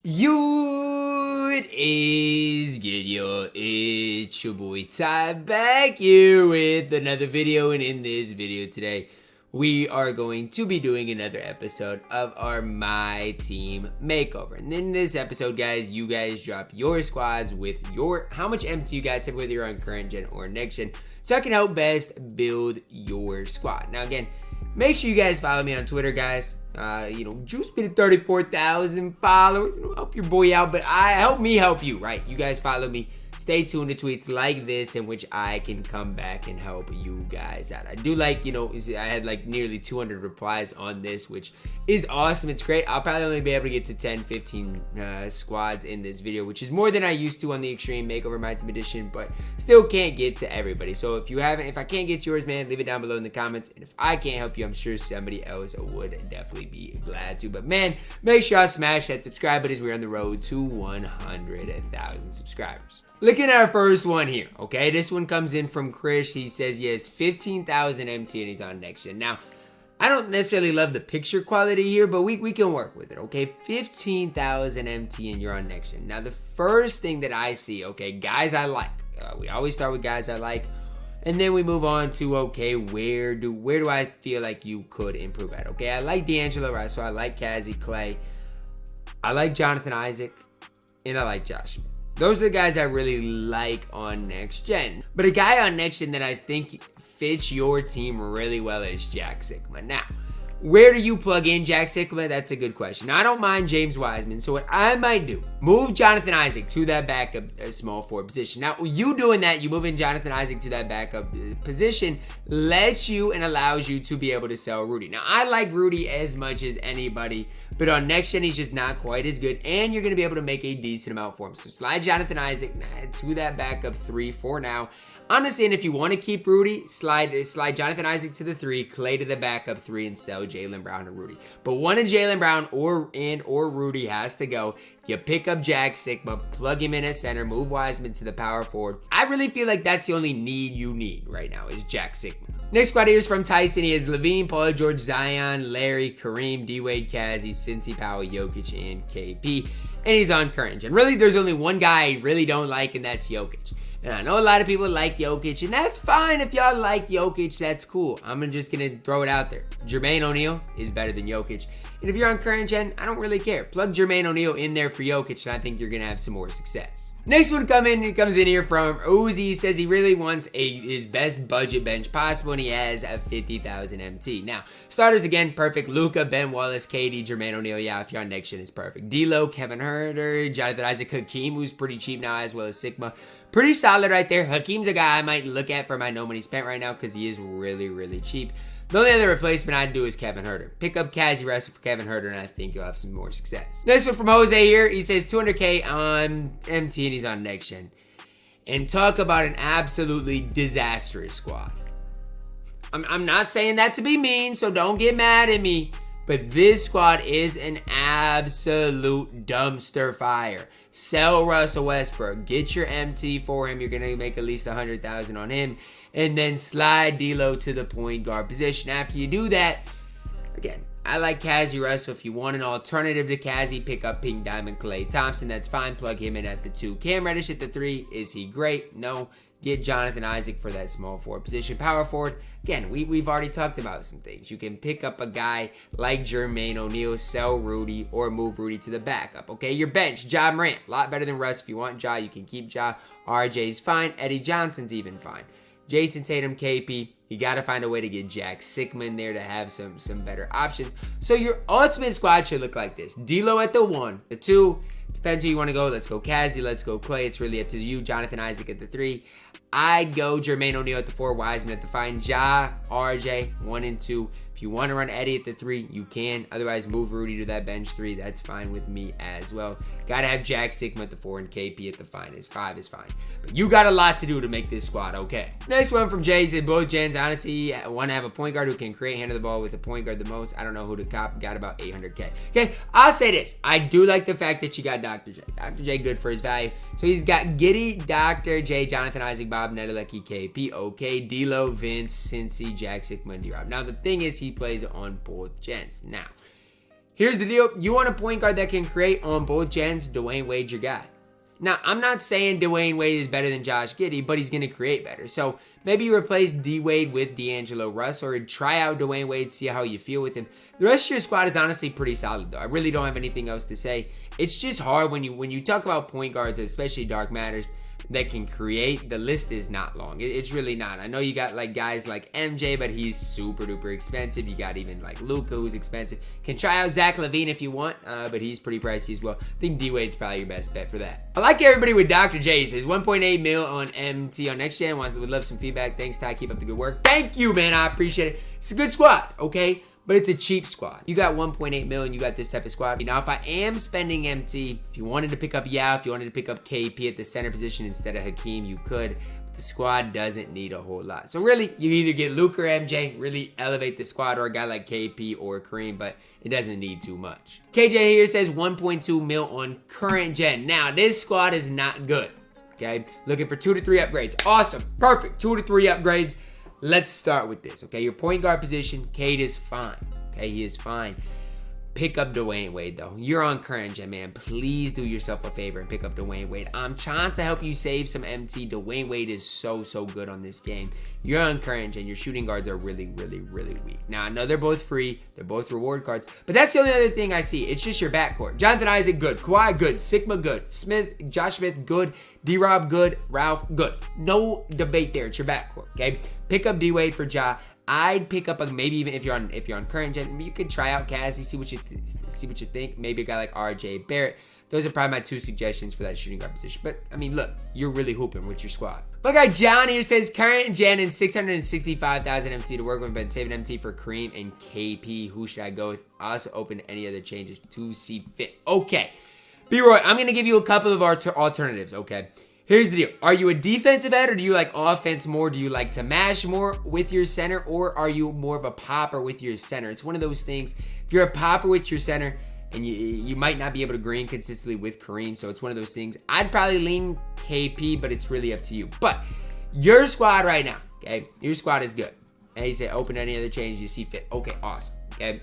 It is good, yo. It's your boy Todd back here with another video, and in this video today, we are going to be doing another episode of our MyTEAM makeover. And in this episode, guys, you guys drop your squads with how much MT you guys have, whether you're on current gen or next gen, so I can help best build your squad. Now, again, make sure you guys follow me on Twitter, guys. Juice been at 34,000 followers. Help your boy out, but help me help you, right? You guys follow me. Stay tuned to tweets like this in which I can come back and help you guys out. I do like, I had like nearly 200 replies on this, which is awesome. It's great. I'll probably only be able to get to 10, 15 squads in this video, which is more than I used to on the Extreme Makeover MyTEAM edition, but still can't get to everybody. So if I can't get to yours, man, leave it down below in the comments. And if I can't help you, I'm sure somebody else would definitely be glad to. But man, make sure y'all smash that subscribe button as we're on the road to 100,000 subscribers. Looking at our first one here, okay? This one comes in from Chris. He says he has 15,000 MT and he's on next gen. Now, I don't necessarily love the picture quality here, but we can work with it, okay? 15,000 MT and you're on next gen. Now, the first thing that I see, okay, guys I like. We always start with guys I like. And then we move on to, okay, where do I feel like you could improve at? Okay, I like D'Angelo Russell. I like Kazzy Clay. I like Jonathan Isaac. And I like Josh Smith. Those are the guys I really like on next gen. But a guy on next gen that I think fits your team really well is Jack Sigma. Now, where do you plug in Jack Sigma? That's a good question. Now, I don't mind James Wiseman, so what I might do, move Jonathan Isaac to that backup small forward position. Now, you doing that, you moving Jonathan Isaac to that backup position, lets you and allows you to be able to sell Rudy. Now, I like Rudy as much as anybody, but on next gen, he's just not quite as good, and you're going to be able to make a decent amount for him. So slide Jonathan Isaac to that backup 3 for now. Honestly, and if you want to keep Rudy, slide Jonathan Isaac to the 3, Clay to the backup 3, and sell Jaylen Brown to Rudy. But one of Jaylen Brown or Rudy has to go. You pick up Jack Sigma, plug him in at center, move Wiseman to the power forward. I really feel like that's the only need you need right now is Jack Sigma. Next squad here is from Tyson. He has Levine, Paul George, Zion, Larry, Kareem, D-Wade, Kazzy, Cincy, Powell, Jokic, and KP. And he's on current gen. Really, there's only one guy I really don't like, and that's Jokic. And I know a lot of people like Jokic, and that's fine. If y'all like Jokic, that's cool. I'm just going to throw it out there. Jermaine O'Neal is better than Jokic. And if you're on current gen, I don't really care. Plug Jermaine O'Neal in there for Jokic, and I think you're going to have some more success. Next one comes in here from Uzi. He says he really wants his best budget bench possible, and he has a 50,000 MT. Now, starters again, perfect. Luka, Ben Wallace, KD, Jermaine O'Neal. Yeah, if you're on next gen, it's perfect. D'Lo, Kevin Huerter, Jonathan Isaac, Hakeem, who's pretty cheap now, as well as Sigma. Pretty solid right there. Hakeem's a guy I might look at for my no money spent right now because he is really, really cheap. The only other replacement I'd do is Kevin Huerter. Pick up Kazzy Russell for Kevin Huerter, and I think you'll have some more success. Next one from Jose here. He says 200K on MT, and he's on next gen. And talk about an absolutely disastrous squad. I'm not saying that to be mean, so don't get mad at me. But this squad is an absolute dumpster fire. Sell Russell Westbrook. Get your MT for him. You're going to make at least 100,000 on him. And then slide D'Lo to the point guard position. After you do that, again, I like Kazzy Russell. If you want an alternative to Kazzy, pick up Pink Diamond Klay Thompson. That's fine. Plug him in at the 2. Cam Reddish at the 3. Is he great? No. Get Jonathan Isaac for that small forward position. Power forward, again, we've already talked about some things. You can pick up a guy like Jermaine O'Neal, sell Rudy, or move Rudy to the backup. Okay, your bench, Ja Morant, a lot better than Russ. If you want Ja, you can keep Ja. RJ's fine. Eddie Johnson's even fine. Jason Tatum, KP. You got to find a way to get Jack Sigma in there to have some better options. So your ultimate squad should look like this. D'Lo at the 1. The 2, depends who you want to go. Let's go Kazzy. Let's go Clay. It's really up to you. Jonathan Isaac at the 3. I'd go Jermaine O'Neal at the 4, Wiseman at the 5, Ja, RJ, 1 and 2. If you want to run Eddie at the 3, you can. Otherwise, move Rudy to that bench 3. That's fine with me as well. Got to have Jack Sigma at the 4 and KP at the 5 is fine. But you got a lot to do to make this squad okay. Next one from Jay said, both gens, honestly, want to have a point guard who can create, handle the ball with a point guard the most. I don't know who to cop. Got about 800K. Okay, I'll say this. I do like the fact that you got Dr. J. Dr. J good for his value. So he's got Giddy, Dr. J, Jonathan Isaac, Bob Nedelecki, KP, okay, D'Lo, Vince, Cincy, Jack Sigma, and D-Rob. Now, the thing is, he plays on both gens. Now, Here's the deal. You want a point guard that can create on both gens. Dwayne Wade's your guy. Now, I'm not saying Dwayne Wade is better than Josh Giddey, but he's going to create better. So maybe you replace D-Wade with D'Angelo Russ or try out Dwayne Wade, see how you feel with him. The rest of your squad is honestly pretty solid, though. I really don't have anything else to say. It's just hard when you talk about point guards, especially Dark Matters, that can create. The list is not long. It's really not. I know you got like guys like MJ, but he's super duper expensive. You got even like Luka, who's expensive. Can try out Zach LaVine if you want, but he's pretty pricey as well. I think D-Wade's probably your best bet for that. I like everybody with Dr. J. He says 1.8 mil on MT on next gen. Would love some feedback. Thanks, Ty. Keep up the good work. Thank you, man. I appreciate it. It's a good squad, okay? But it's a cheap squad. You got 1.8 mil and you got this type of squad. Now, if I am spending MT, if you wanted to pick up Yao, if you wanted to pick up KP at the center position instead of Hakeem, you could. But the squad doesn't need a whole lot. So really, you either get Luke or MJ, really elevate the squad, or a guy like KP or Kareem, but it doesn't need too much. KJ here says 1.2 mil on current gen. Now, this squad is not good, okay? Looking for 2 to 3 upgrades. Awesome, perfect, 2 to 3 upgrades. Let's start with this, okay? Your point guard position, Cade is fine, okay? He is fine. Pick up Dwayne Wade, though. You're on current gen, man. Please do yourself a favor and pick up Dwayne Wade. I'm trying to help you save some MT. Dwayne Wade is so good on this game. You're on current gen. Your shooting guards are really weak. Now, I know they're both free. They're both reward cards. But that's the only other thing I see. It's just your backcourt. Jonathan Isaac, good. Kawhi, good. Sigma, good. Josh Smith, good. D-Rob, good. Ralph, good. No debate there. It's your backcourt, okay? Pick up D-Wade for Ja. I'd pick up maybe even if you're on current gen, you could try out Cassie, see what you think. Maybe a guy like RJ Barrett. Those are probably my 2 suggestions for that shooting guard position. But I mean, look, you're really hooping with your squad. My guy John here says current gen and 665,000 MT to work with. Been saving MT for Kareem and KP. Who should I go with? Also open to any other changes to see fit. Okay, B-Roy, I'm gonna give you a couple of our alternatives. Okay. Here's the deal. Are you a defensive end or do you like offense more? Do you like to mash more with your center or are you more of a popper with your center? It's one of those things. If you're a popper with your center and you might not be able to green consistently with Kareem, so it's one of those things. I'd probably lean KP, but it's really up to you. But your squad right now, okay? Your squad is good. And you say open any other change you see fit. Okay, awesome, okay?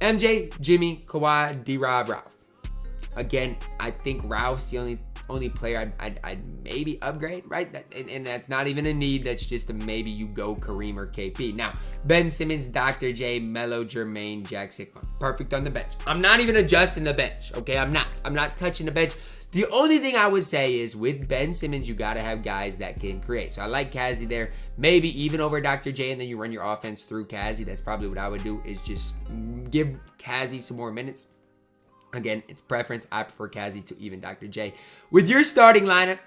MJ, Jimmy, Kawhi, D-Rob, Ralph. Again, I think Ralph's the only player I'd maybe upgrade, right? And that's not even a need. That's just a maybe you go Kareem or KP. Now, Ben Simmons, Dr. J, Melo, Jermaine, Jack Sigma. Perfect on the bench. I'm not even adjusting the bench, okay? I'm not touching the bench. The only thing I would say is with Ben Simmons, you got to have guys that can create. So I like Cassie there. Maybe even over Dr. J, and then you run your offense through Cassie. That's probably what I would do, is just give Cassie some more minutes. Again, it's preference. I prefer Cassie to even Dr. J. With your starting lineup,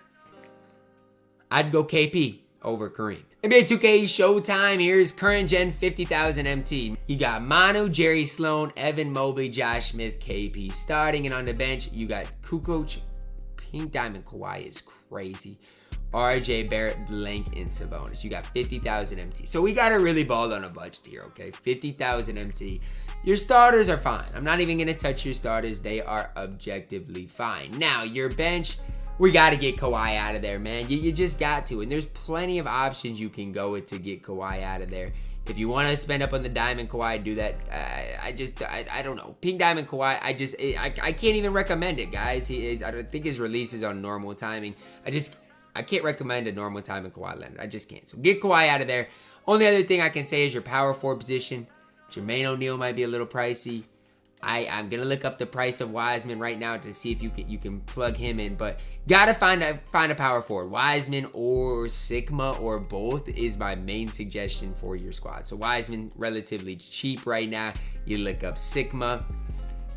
I'd go KP over Kareem. NBA 2K Showtime. Here's current gen 50,000 MT. You got Manu, Jerry Sloan, Evan Mobley, Josh Smith, KP. Starting and on the bench, you got Kukoc. Pink Diamond Kawhi is crazy. RJ Barrett, Blank, and Sabonis. You got 50,000 MT. So we got to really ball on a budget here, okay? 50,000 MT. Your starters are fine. I'm not even going to touch your starters. They are objectively fine. Now, your bench, we got to get Kawhi out of there, man. You just got to. And there's plenty of options you can go with to get Kawhi out of there. If you want to spend up on the Diamond Kawhi, do that. I don't know. Pink Diamond Kawhi, I can't even recommend it, guys. I don't think his release is on normal timing. I can't recommend a normal timing Kawhi Leonard. I just can't. So get Kawhi out of there. Only other thing I can say is your power forward position. Jermaine O'Neal might be a little pricey. I'm gonna look up the price of Wiseman right now to see if you can plug him in, but gotta find a power forward. Wiseman or Sigma or both is my main suggestion for your squad. So Wiseman relatively cheap right now. You look up Sigma,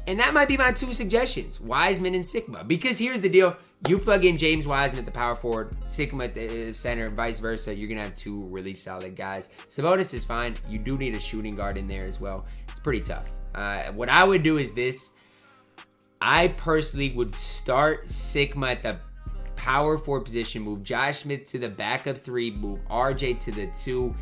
and that might be my 2 suggestions: Wiseman and Sigma. Because here's the deal: you plug in James Wiseman at the power forward, Sigma at the center, vice versa. You're gonna have 2 really solid guys. Sabonis is fine. You do need a shooting guard in there as well. It's pretty tough. What I would do is this. I personally would start Sigma at the power forward position, move Josh Smith to the backup 3, move RJ to the 2,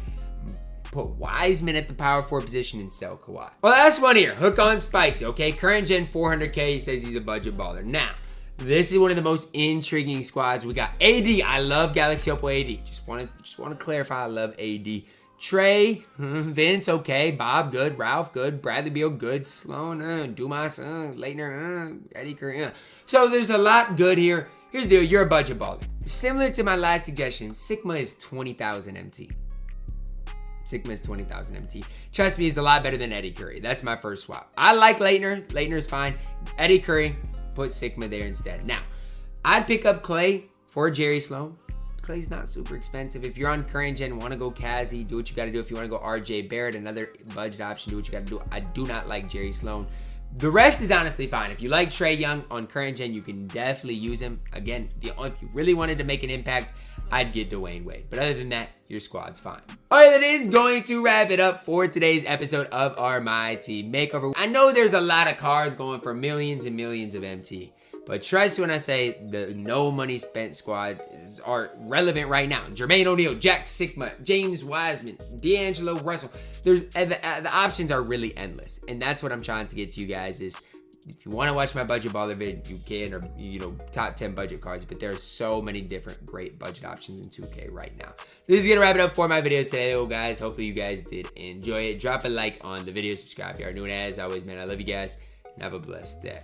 put Wiseman at the power forward position, and sell Kawhi. Well, last one here. Hook on Spicy, okay? Current gen 400K. He says he's a budget baller. Now, this is one of the most intriguing squads. We got AD. I love Galaxy Opal AD. Just want to clarify, I love AD. Trey, Vince, okay. Bob, good. Ralph, good. Bradley Beal, good. Sloan, Dumas, Leitner, Eddie Curry. So there's a lot good here. Here's the deal. You're a budget baller. Similar to my last suggestion, Sigma is 20,000 MT. Sigma is 20,000 MT. Trust me, he's a lot better than Eddie Curry. That's my first swap. I like Leitner. Leitner's fine. Eddie Curry, put Sigma there instead. Now, I'd pick up Clay for Jerry Sloan. Clay's not super expensive. If you're on current gen, want to go Kazi, do what you got to do. If you want to go RJ Barrett, another budget option, do what you got to do. I do not like Jerry Sloan. The rest is honestly fine. If you like Trey Young on current gen, you can definitely use him. Again, if you really wanted to make an impact, I'd get Dwayne Wade. But other than that, your squad's fine. All right, that is going to wrap it up for today's episode of our My Team Makeover. I know there's a lot of cards going for millions and millions of MT. But trust when I say the no money spent squads are relevant right now. Jermaine O'Neal, Jack Sigma, James Wiseman, D'Angelo Russell. The options are really endless. And that's what I'm trying to get to you guys is if you want to watch my budget baller vid, you can, or top 10 budget cards, but there's so many different great budget options in 2K right now. This is gonna wrap it up for my video today, guys. Hopefully you guys did enjoy it. Drop a like on the video, subscribe if you are new, and as always, man, I love you guys and have a blessed day.